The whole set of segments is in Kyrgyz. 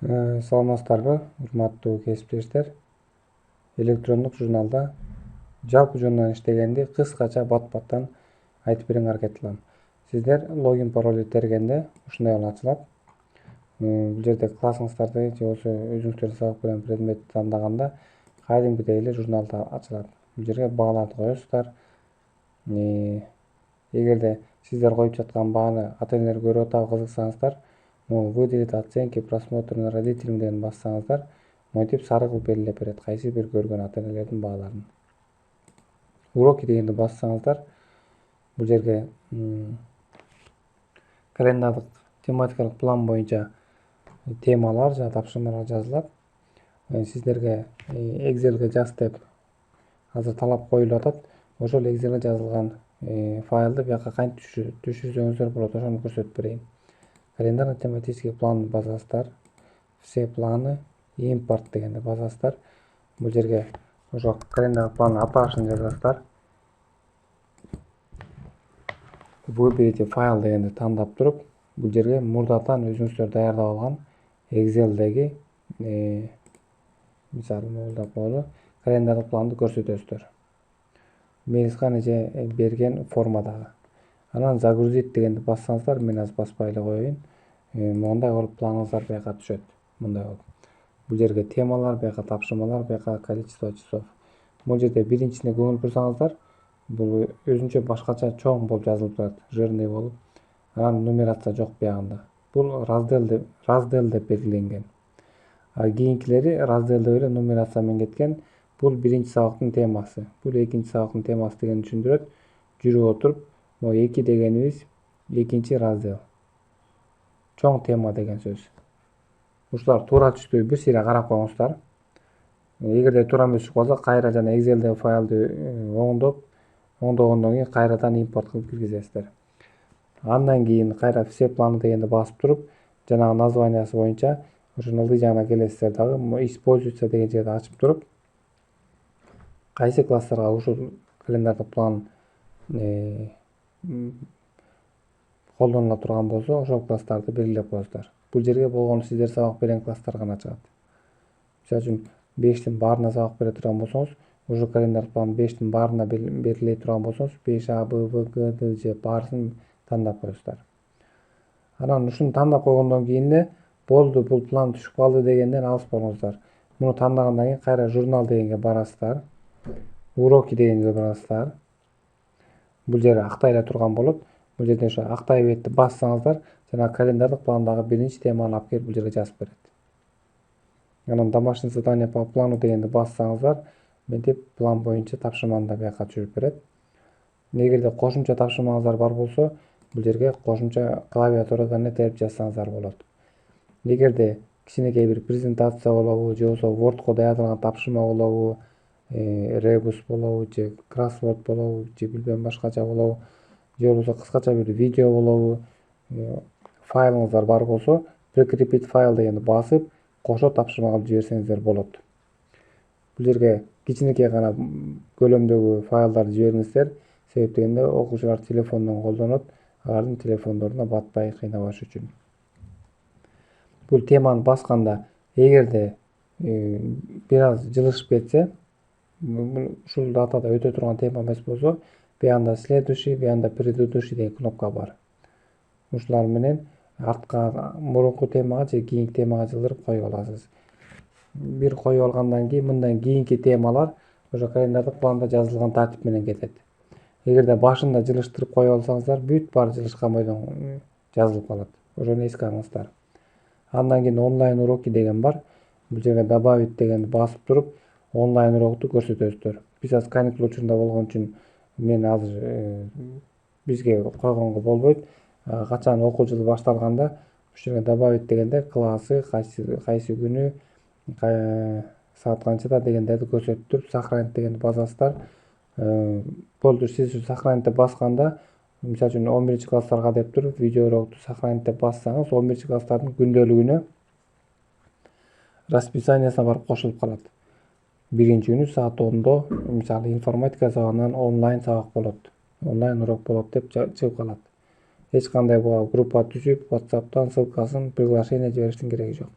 Саламатсыздарбы, урматтуу кесиптештер. Электрондук журналда жалпы жөнүнөн иштегенди кыскача бат-баттан айтып берүүгө аракет кылам. Сиздер логин паролду тергенде ушундай болуп ачылат. Бул жерде классыңыздарды же болбосо өзүңүздөр сабак берген предметти тандаганда кадимкидей эле журнал ачылат. Бул жерге бааларды коесуздар. Эгерде сиздер коюп жаткан бааны ата-энелер көрүп атабы кызыксаңыздар, выделить оценки просмотра на родителям деген бассаңыздар, монтип сары кылып белгилеп берет кайсы бир көргөн ата-энелердин бааларын. Уроки дегенди бассаңыздар, бул жерге календардык тематикалык план боюнча темалар жана тапшырмалар жазылат. Сиздерге Excel'ге жаз деп азыр талап коюлуп атат. Ошол Excel'ге жазылган файлды бияка кантип түшүрсөңүздөр болот, ошону көрсөтүп берейин. Календарно-тематический план басасыздар. Все планы, импорт дегенди басасыздар. Бул жерге ошо календар планын аташын жазасыздар. Выберите файл дегенди тандап туруп, бул жерге мурдатан өзүңүздөр даярдап алган Excel'деги мисалы могулдап коелу календардык планды көрсөтөсүздөр. Мейилскан эже берген формадагы. Анан загрузить дегенди бассаңыздар, мен азыр баспай эле коеюн. Мондай болуп планыңыздар бияка түшөт. Мындай болуп. Бул жерге темалар, бияка тапшырмалар, бияка количество часов. Бул жерде биринчисине көңүл бурсаңыздар, бул өзүнчө башкача чоң болуп жазылып турат, жирный болуп. Анан нумерация жок биягында. Бул раздел деп белгиленген. Кийинкилери разделде эле нумерация менен кеткен. Бул биринчи сабактын темасы. Бул экинчи сабактын темасы дегенди түшүндүрөт. Жүрүп отуруп, могу 2 дегенибиз экинчи раздел. Чоң тема деген сөз. Ушулар туура түштү, бир сыйра карап коюңуздар. Эгерде туура эмес чыгып калса, кайра жана Excel'деги файлды оңдогондон кийин кайрадан импорт кылып киргизесиздер. Андан кийин кайра все планы дегенди басып туруп, жанагы названиясы боюнча ошонун ылдый жагына келесиздер дагы, используется деген жерди ачып туруп, кайсы класстарга ушул календардык план колдонула турган болсо, ошол класстарды белгилеп коесуздар. Бул жерге болгону сиздер сабак берген класстар гана чыгат. Мисалы үчүн 5тин баарына сабак бере турган болсоңуз, ушул календар план 5тин баарына бериле турган болсоңуз, 5А, Б, В, Г, Д, Ж баарысын тандап коесуздар. Анан ушуну тандап койгондон кийин эле болду, бул план түшүп калды дегенден алыс болуңуздар. Муну тандагандан кийин кайра журнал дегенге барасыздар. Уроки дегенге барасыздар. Бул жер актай эле турган болот. Бул жерде ошо актай бетти бассаңыздар, жана календардык пландагы биринчи теманы алып келип бул жерге жазып берет. Анан домашний задание по плану дегенди бассаңыздар, мынтип план боюнча тапшырманы да бияка түшүрүп берет. Эгерде кошумча тапшырмаңыздар бар болсо, бул жерге кошумча клавиатурадан эле терип жазсаңыздар болот. Эгерде кичинекей бир презентация болобу, же болбосо Wordко даярдалган тапшырма болобу, ребус болобу, же кроссворд болобу, же билбем башкача болобу, же болбосо кыскача бир видео болобу, файлыңыздар бар болсо, прикрепить файл дегенди басып, кошо тапшырма кылып жиберсеңиздер болот. Бул жерге кичинекей гана көлөмдөгү файлдарды жибериңиздер, себеп дегенде окуучулар телефондон колдонот, алардын телефондоруна батпай кыйнабаш үчүн. Бул теманы басканда, эгерде бир аз жылышып кетсе, ушул датада өтө турган тема эмес болсо, биягында следующий, биягында предыдущий деген кнопка бар. Ушулар менен артка мурунку темага же кийинки темага жылдырып коюп аласыз. Бир коюп алгандан кийин мындан кийинки темалар ошо календардык планда жазылган тартип менен кетет. Эгерде башында жылыштырып коюп алсаңыздар, бүт баары жылышкан бойдон жазылып калат. Ошону эске алыңыздар. Андан кийин онлайн уроки деген бар. Бул жерге добавить дегенди басып туруп, онлайн урокту көрсөтөсүздөр. Биз азыр каникул учурунда болгон үчүн мен азыр бизге койгонго болбойт. Качан окуу жылы башталганда ушул жерге добавить дегенде классы, кайсы күнү, саат канчада дегендерди көрсөтүп туруп, сохранить дегенди басасыздар. Болду, сиз сохранить деп басканда, мисалы үчүн 11 класстарга деп туруп, видео урокту сохранить деп бассаңыз, 11 класстардын күндөлүгүнө расписаниясына барып кошулуп калат. Биринчи күнү саат 10до, мисалы информатика сабагынан онлайн сабак болот, онлайн урок болот деп чыгып калат. Эч кандай буга группа түзүп, WhatsApp'тан ссылкасын, приглашение жибериштин кереги жок.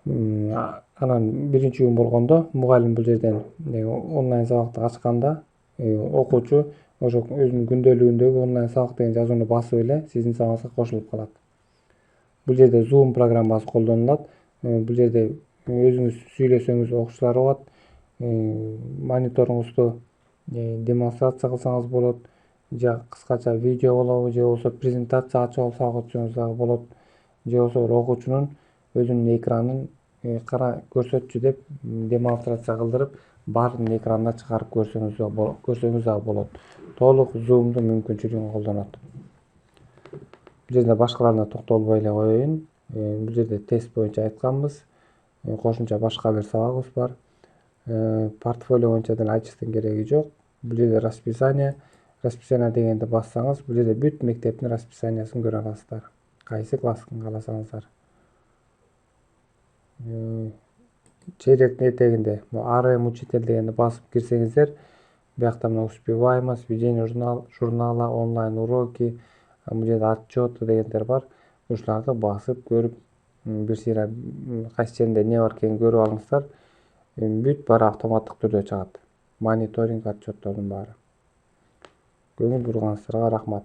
Анан биринчи күн болгондо мугалим бул жерден онлайн сабакты ачканда окуучу ошо өзүнүн күндөлүгүндөгү онлайн сабак деген жазууну басып эле сиздин сабагыңызга кошулуп калат. Бул жерде Zoom программасы колдонулат. Бул жерде өзүңүз сүйлөсөңүз окуучулар угат. Мониторуңузду демонстрация кылсаңыз болот, же кыскача видео болобу, же болбосо презентация ачып алсак өтсөңүз дагы болот, же болбосо бир окуучунун өзүнүн экранын кара көрсөтчү деп демонстрация кылдырып, баардыгын экранына чыгарып көрсөңүз дагы болот. Толук Zoom'дун мүмкүнчүлүгүн колдонот. Бул жерде башкаларына токтолбой эле коеюн. Бул жерде тест боюнча айтканбыз. Кошумча башка бир сабагыбыз бар. Портфолио боюнча деле айтыштын кереги жок. Бул жерде расписание дегенди бассаңыз, бул жерде бүт мектептин расписаниясын көрө аласыздар. Кайсы класстын кааласаңыздар. Чейректин этегинде АРМ учитель дегенди басып кирсеңиздер, биякта мына успеваемость, ведение журнала, онлайн уроки, бул жерде отчеты дегендер бар. Ушуларды басып көрүп, бир сыйра кайсы жеринде эмне бар экенин көрүп алыңыздар. Бүт баары автоматтык түрдө чыгат. Мониторинг отчеттордун баары. Көңүл бурганыңыздарга рахмат.